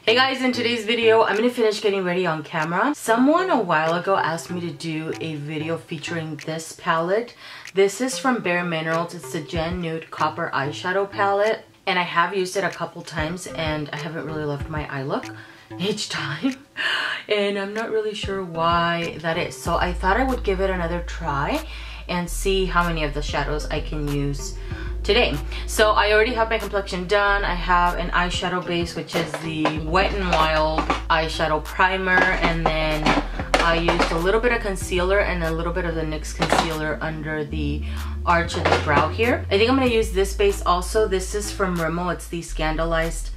Hey guys, in today's video, I'm gonna finish getting ready on camera. Someone a while ago asked me to do a video featuring this palette. This is from BareMinerals. It's the Gen Nude Copper Eyeshadow Palette. And I have used it a couple times and I haven't really loved my eye look each time. And I'm not really sure why that is. So I thought I would give it another try and see how many of the shadows I can use today. So I already have my complexion done. I have an eyeshadow base, which is the Wet n Wild eyeshadow primer, and then I used a little bit of concealer and a little bit of the NYX concealer under the arch of the brow here. I think I'm going to use this base also. This is from Rimmel. It's the Scandalized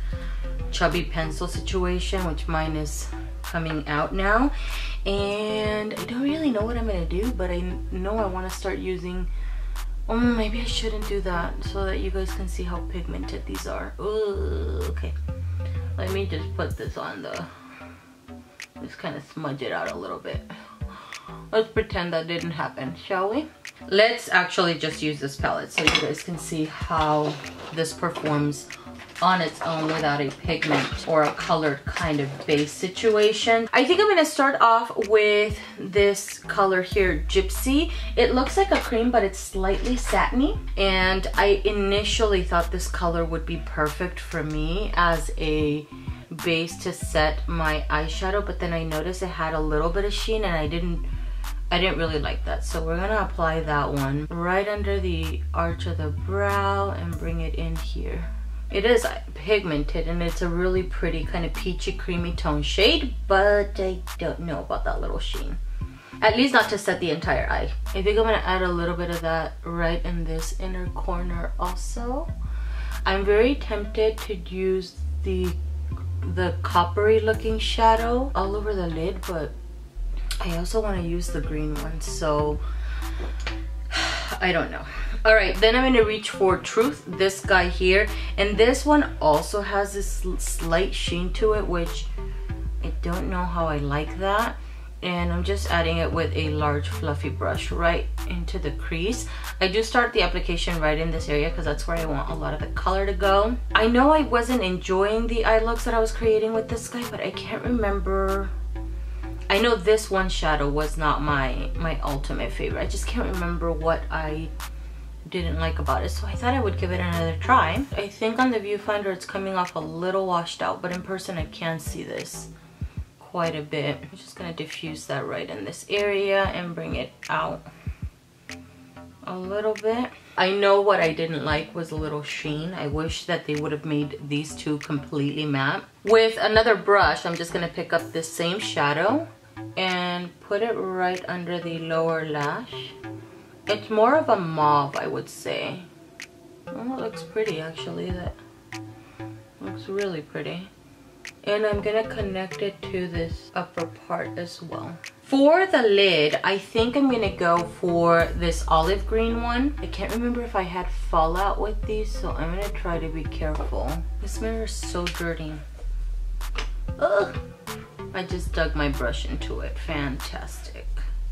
Chubby Pencil situation, which mine is coming out now. And I don't really know what I'm going to do, but I know I want to start using... Oh, maybe I shouldn't do that so that you guys can see how pigmented these are. Ooh, okay. Let me just put this on the... Just kind of smudge it out a little bit. Let's pretend that didn't happen, shall we? Let's actually just use this palette so you guys can see how this performs on its own without a pigment or a colored kind of base situation. I think I'm gonna start off with this color here, Gypsy. It looks like a cream, but it's slightly satiny. And I initially thought this color would be perfect for me as a base to set my eyeshadow, but then I noticed it had a little bit of sheen and I didn't really like that. So we're gonna apply that one right under the arch of the brow and bring it in here. It is pigmented and it's a really pretty kind of peachy creamy tone shade, but I don't know about that little sheen. At least not to set the entire eye. I think I'm gonna add a little bit of that right in this inner corner also. I'm very tempted to use the coppery looking shadow all over the lid, but I also want to use the green one, so I don't know. All right, then I'm gonna reach for Truth, this guy here, and this one also has this slight sheen to it, which I don't know how I like that. And I'm just adding it with a large fluffy brush right into the crease. I do start the application right in this area because that's where I want a lot of the color to go. I know I wasn't enjoying the eye looks that I was creating with this guy, but I can't remember. I know this one shadow was not my ultimate favorite. I just can't remember what I didn't like about it, so I thought I would give it another try. I think on the viewfinder it's coming off a little washed out, but in person I can see this quite a bit. I'm just gonna diffuse that right in this area and bring it out a little bit. I know what I didn't like was a little sheen. I wish that they would have made these two completely matte. With another brush, I'm just gonna pick up this same shadow and put it right under the lower lash. It's more of a mauve, I would say. Oh, it looks pretty actually. That looks really pretty. And I'm gonna connect it to this upper part as well. For the lid, I think I'm gonna go for this olive green one. I can't remember if I had fallout with these, so I'm gonna try to be careful. This mirror is so dirty. Ugh. I just dug my brush into it. Fantastic.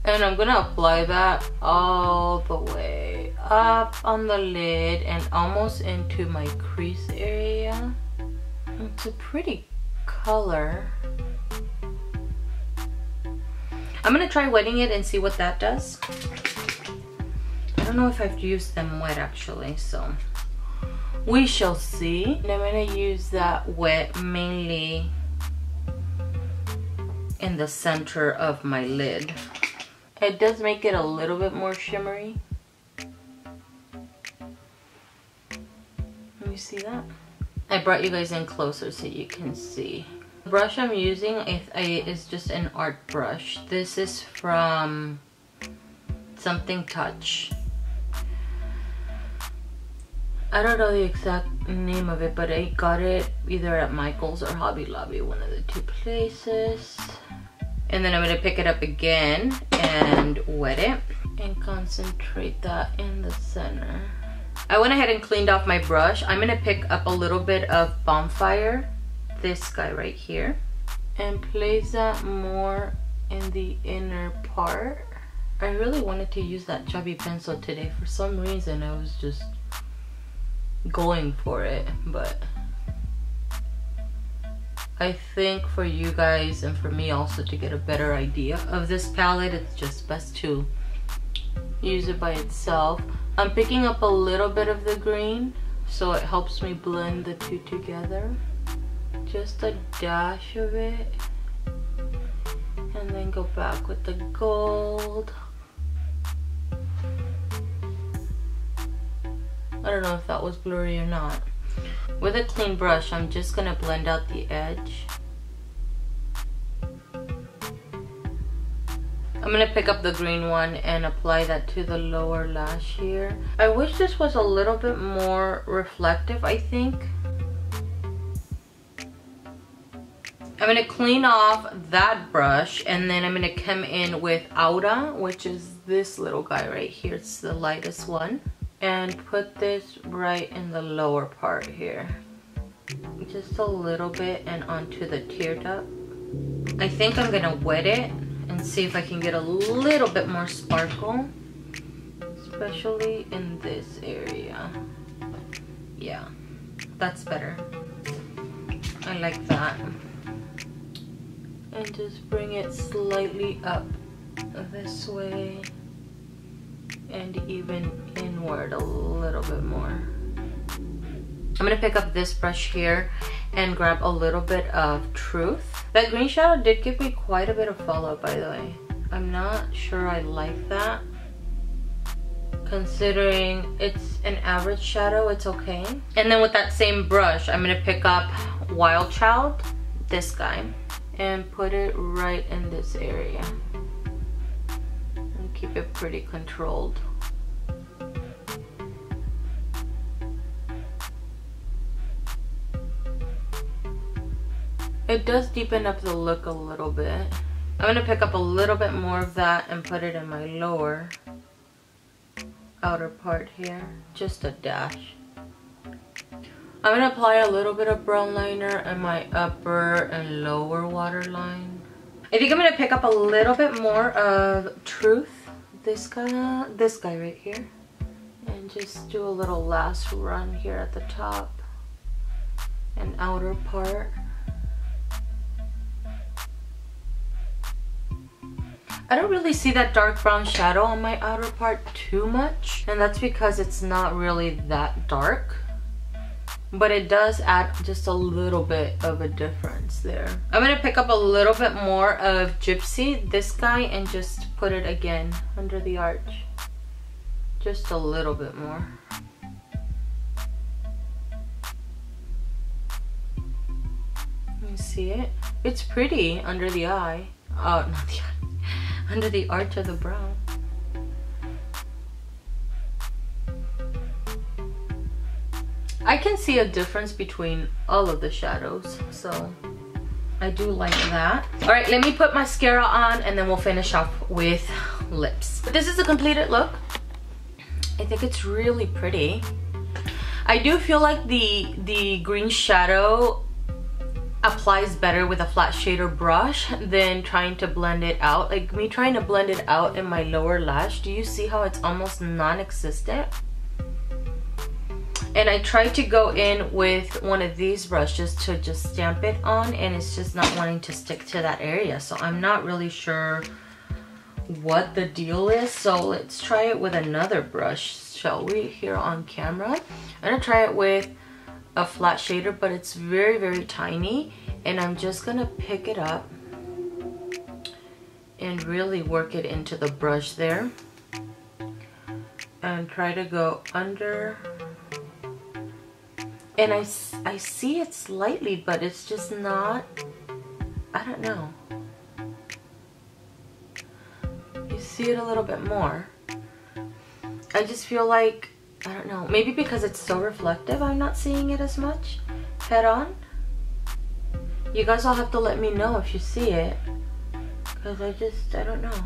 And I'm gonna apply that all the way up on the lid and almost into my crease area. It's a pretty color. I'm gonna try wetting it and see what that does. I don't know if I've used them wet actually, so we shall see. And I'm gonna use that wet mainly in the center of my lid. It does make it a little bit more shimmery. Let me see that. I brought you guys in closer so you can see. The brush I'm using is just an art brush. This is from Something Touch. I don't know the exact name of it, but I got it either at Michael's or Hobby Lobby, one of the two places. And then I'm gonna pick it up again and wet it and concentrate that in the center. I went ahead and cleaned off my brush. I'm gonna pick up a little bit of Bonfire, this guy right here, and place that more in the inner part. I really wanted to use that chubby pencil today. For some reason I was just going for it, but I think for you guys and for me also to get a better idea of this palette, it's just best to use it by itself. I'm picking up a little bit of the green so it helps me blend the two together. Just a dash of it. And then go back with the gold. I don't know if that was blurry or not. With a clean brush, I'm just gonna blend out the edge. I'm gonna pick up the green one and apply that to the lower lash here. I wish this was a little bit more reflective, I think. I'm gonna clean off that brush and then I'm gonna come in with Lauder, which is this little guy right here. It's the lightest one. And put this right in the lower part here. Just a little bit and onto the tear duct. I think I'm gonna wet it and see if I can get a little bit more sparkle. Especially in this area. Yeah, that's better. I like that. And just bring it slightly up this way. And even inward a little bit more. I'm gonna pick up this brush here and grab a little bit of Truth. That green shadow did give me quite a bit of fallout, by the way. I'm not sure I like that. Considering it's an average shadow, it's okay. And then with that same brush, I'm gonna pick up Wild Child, this guy, and put it right in this area. Keep it pretty controlled. It does deepen up the look a little bit. I'm gonna pick up a little bit more of that and put it in my lower outer part here. Just a dash. I'm gonna apply a little bit of brown liner in my upper and lower waterline. I think I'm gonna pick up a little bit more of Truth. This guy right here, and just do a little last run here at the top and outer part. I don't really see that dark brown shadow on my outer part too much, and that's because it's not really that dark, but it does add just a little bit of a difference there. I'm gonna pick up a little bit more of Gypsy, this guy, and just put it again under the arch. Just a little bit more. You see it? It's pretty under the eye. Oh, not the eye. Under the arch of the brow. I can see a difference between all of the shadows, so I do like that. All right, let me put mascara on and then we'll finish off with lips. But this is a completed look. I think it's really pretty. I do feel like the green shadow applies better with a flat shader brush than trying to blend it out. Like me trying to blend it out in my lower lash, do you see how it's almost non-existent? And I tried to go in with one of these brushes to just stamp it on, and it's just not wanting to stick to that area. So I'm not really sure what the deal is. So let's try it with another brush, shall we, here on camera. I'm gonna try it with a flat shader, but it's very, very tiny. And I'm just gonna pick it up and really work it into the brush there. And try to go under. And I see it slightly, but it's just not, I don't know. You see it a little bit more. I just feel like, I don't know, maybe because it's so reflective, I'm not seeing it as much head on. You guys all have to let me know if you see it, because I don't know.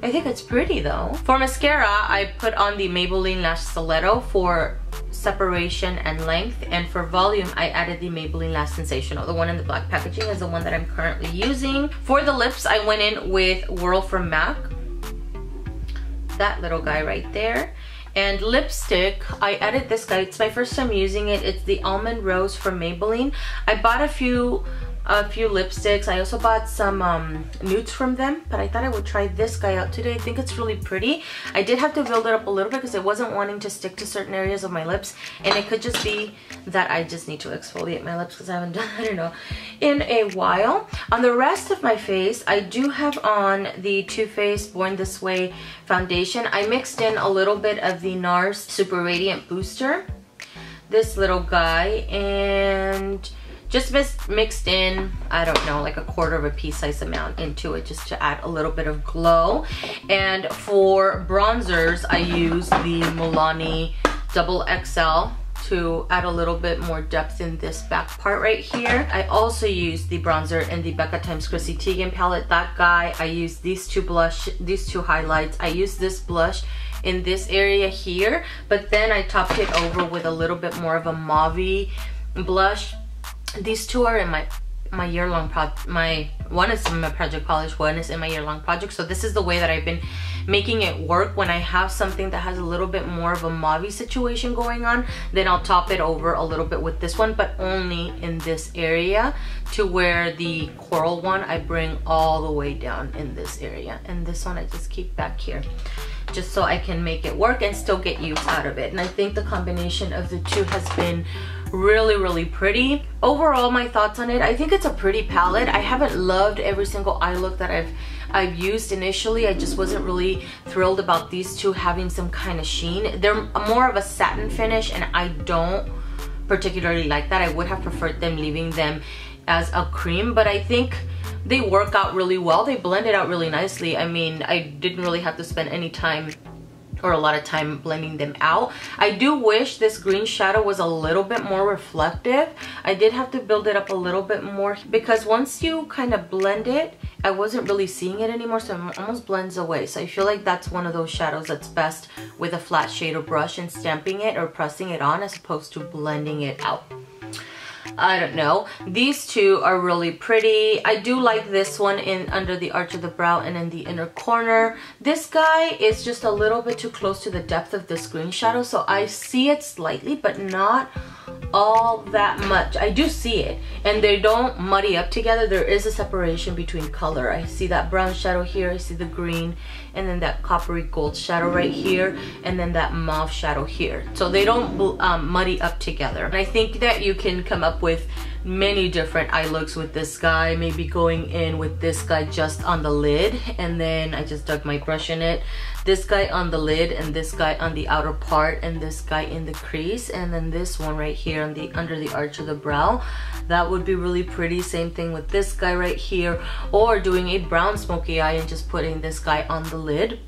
I think it's pretty though. For mascara, I put on the Maybelline Lash Stiletto for separation and length, and for volume I added the Maybelline Lash Sensational. The one in the black packaging is the one that I'm currently using. For the lips, I went in with Whirl from MAC, that little guy right there, And lipstick, I added this guy. It's my first time using it. It's the Almond Rose from Maybelline. I bought a few lipsticks. I also bought some nudes from them, but I thought I would try this guy out today. I think it's really pretty. I did have to build it up a little bit because I wasn't wanting to stick to certain areas of my lips, and it could just be that I just need to exfoliate my lips because I haven't done, I don't know, in a while. On the rest of my face, I do have on the Too Faced Born This Way foundation. I mixed in a little bit of the Nars Super Radiant Booster, this little guy, and just mixed in, I don't know, like a quarter of a pea size amount into it just to add a little bit of glow. And for bronzers, I use the Milani Double XL to add a little bit more depth in this back part right here. I also use the bronzer in the Becca x Chrissy Teagan palette. That guy, I use these two highlights. I use this blush in this area here, but then I topped it over with a little bit more of a mauve-y blush. These two are in my year-long project. One is in my project polish, one is in my year-long project. So this is the way that I've been making it work. When I have something that has a little bit more of a mauve situation going on, then I'll top it over a little bit with this one, but only in this area, to where the coral one I bring all the way down in this area, and this one I just keep back here, just so I can make it work and still get use out of it. And I think the combination of the two has been really pretty. Overall, my thoughts on it, I think it's a pretty palette. I haven't loved every single eye look that I've used initially. I just wasn't really thrilled about these two having some kind of sheen. They're more of a satin finish, and I don't particularly like that. I would have preferred them leaving them as a cream, but I think they work out really well. They blend it out really nicely. I mean, I didn't really have to spend any time or a lot of time blending them out. I do wish this green shadow was a little bit more reflective. I did have to build it up a little bit more because once you kind of blend it, I wasn't really seeing it anymore, so it almost blends away. So I feel like that's one of those shadows that's best with a flat shader brush and stamping it or pressing it on as opposed to blending it out. I don't know. These two are really pretty. I do like this one in under the arch of the brow and in the inner corner. This guy is just a little bit too close to the depth of this green shadow, so I see it slightly, but not all that much. I do see it, and they don't muddy up together. There is a separation between color. I see that brown shadow here, I see the green, and then that coppery gold shadow right here, and then that mauve shadow here. So they don't muddy up together. And I think that you can come up with many different eye looks with this guy. Maybe going in with this guy just on the lid, and then I just dug my brush in it. This guy on the lid, and this guy on the outer part, and this guy in the crease, and then this one right here on the under the arch of the brow. That would be really pretty. Same thing with this guy right here, or doing a brown smoky eye and just putting this guy on the lid,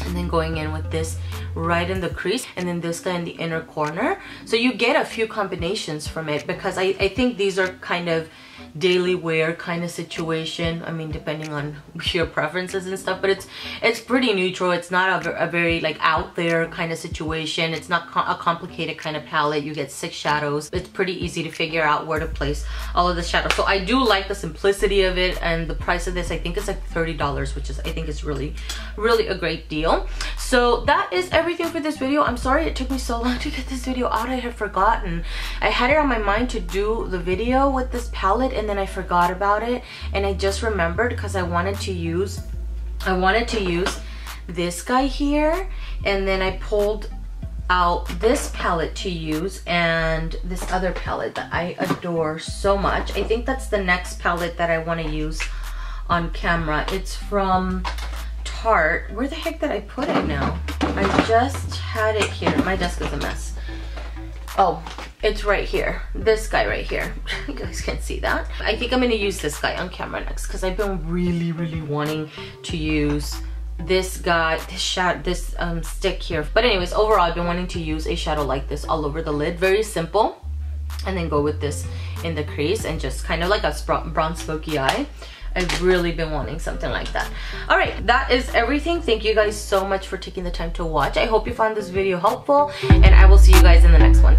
and then going in with this right in the crease, and then this guy in the inner corner. So you get a few combinations from it, because I think these are kind of daily wear kind of situation. I mean, depending on your preferences and stuff, but it's pretty neutral. It's not a very like out there kind of situation. It's not a complicated kind of palette. You get 6 shadows. It's pretty easy to figure out where to place all of the shadows. So I do like the simplicity of it, and the price of this, I think, is like $30, which is, I think, is really a great deal. So that is everything for this video. I'm sorry it took me so long to get this video out. I had forgotten. I had it on my mind to do the video with this palette, and then I forgot about it, and I just remembered because I wanted to use this guy here, and then I pulled out this palette to use, and this other palette that I adore so much. I think that's the next palette that I want to use on camera. It's from Tarte. Where the heck did I put it now? I just had it here. My desk is a mess. Oh, it's right here. This guy right here. You guys can't see that. I think I'm gonna use this guy on camera next, because I've been really wanting to use this guy, this stick here. But anyways, overall, I've been wanting to use a shadow like this all over the lid. Very simple. And then go with this in the crease, and just kind of like a brown smoky eye. I've really been wanting something like that. All right, that is everything. Thank you guys so much for taking the time to watch. I hope you found this video helpful, and I will see you guys in the next one.